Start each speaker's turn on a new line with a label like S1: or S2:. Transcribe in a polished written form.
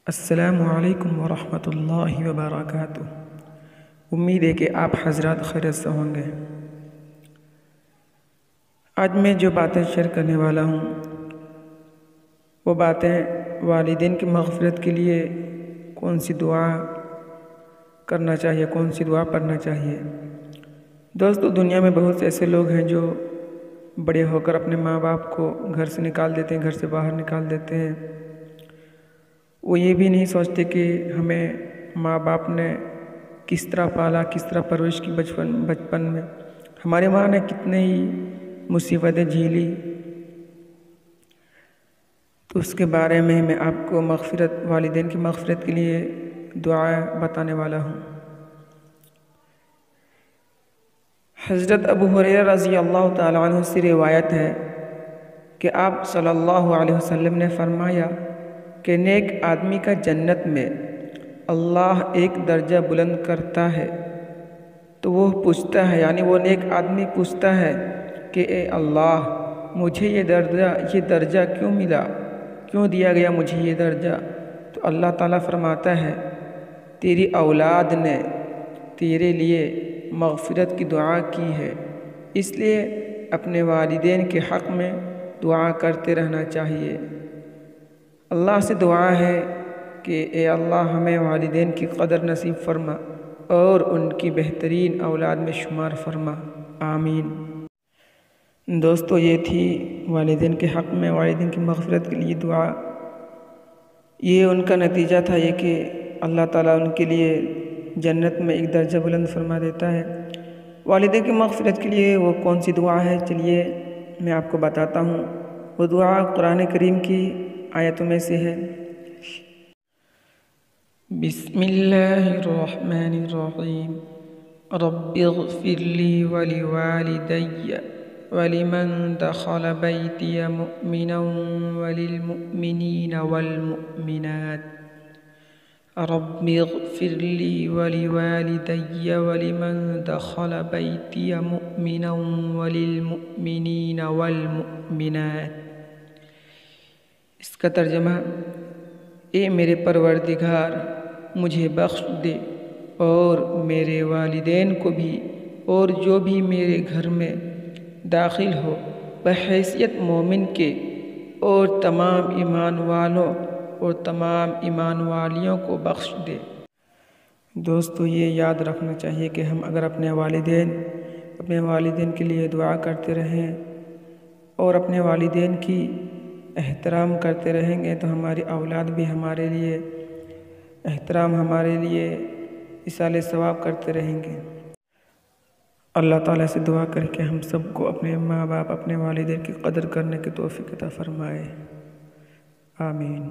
S1: السلام علیکم ورحمۃ اللہ وبرکاتہ۔ امید ہے کہ آپ حضرات خیریت سے ہوں گے۔ آج میں جو باتیں شیئر کرنے والا ہوں وہ باتیں والدین کی مغفرت کے لیے کون سی دعا کرنا چاہیے، کون سی دعا پڑھنا چاہیے۔ دوستو، دنیا میں بہت سے ایسے لوگ ہیں جو بڑے ہو کر اپنے ماں باپ کو گھر سے نکال دیتے ہیں، گھر سے باہر نکال دیتے ہیں۔ وہ یہ بھی نہیں سوچتے کہ ہمیں ماں باپ نے کس طرح پالا، کس طرح پرورش کی بچپن میں، ہماری ماں نے کتنے ہی مصیبتیں جھیلی۔ تو اس کے بارے میں آپ کو والدین کی مغفرت کے لیے دعائیں بتانے والا ہوں۔ حضرت ابو ہریرہ رضی اللہ تعالیٰ عنہ سے روایت ہے کہ آپ صلی اللہ علیہ وسلم نے فرمایا کہ نیک آدمی کا جنت میں اللہ ایک درجہ بلند کرتا ہے تو وہ پوچھتا ہے، یعنی وہ نیک آدمی پوچھتا ہے کہ اے اللہ، مجھے یہ درجہ کیوں ملا، کیوں دیا گیا مجھے یہ درجہ؟ تو اللہ تعالیٰ فرماتا ہے، تیری اولاد نے تیرے لیے مغفرت کی دعا کی ہے، اس لیے اپنے والدین کے حق میں دعا کرتے رہنا چاہیے۔ اللہ سے دعا ہے کہ اے اللہ، ہمیں والدین کی قدر نصیب فرما اور ان کی بہترین اولاد میں شمار فرما، آمین۔ دوستو، یہ تھی والدین کے حق میں والدین کی مغفرت کے لیے دعا۔ یہ ان کا نتیجہ تھا یہ کہ اللہ تعالیٰ ان کے لیے جنت میں ایک درجہ بلند فرما دیتا ہے۔ والدین کی مغفرت کے لیے وہ کون سی دعا ہے، چلیے میں آپ کو بتاتا ہوں۔ وہ دعا قرآن کریم کی آیتوں میں سے ہے۔ بسم اللہ الرحمن الرحیم، رب اغفر لی ولوالدی ولمن دخل بیتی مؤمنا وللمؤمنین والمؤمنات، رب اغفر لی ولوالدی ولمن دخل بیتی مؤمنا وللمؤمنین والمؤمنات۔ اس کا ترجمہ، اے میرے پروردگار، مجھے بخش دے اور میرے والدین کو بھی اور جو بھی میرے گھر میں داخل ہو بحیثیت مومن کے، اور تمام ایمان والوں اور تمام ایمان والیوں کو بخش دے۔ دوستو، یہ یاد رکھنا چاہیے کہ ہم اگر اپنے والدین کے لیے دعا کرتے رہیں اور اپنے والدین کی احترام کرتے رہیں گے تو ہماری اولاد بھی ہمارے لیے احترام، ہمارے لیے ایصال ثواب کرتے رہیں گے۔ اللہ تعالیٰ سے دعا کر کے ہم سب کو اپنے ماں باپ، اپنے والدین کی قدر کرنے کی توفیق عطا فرمائے، آمین۔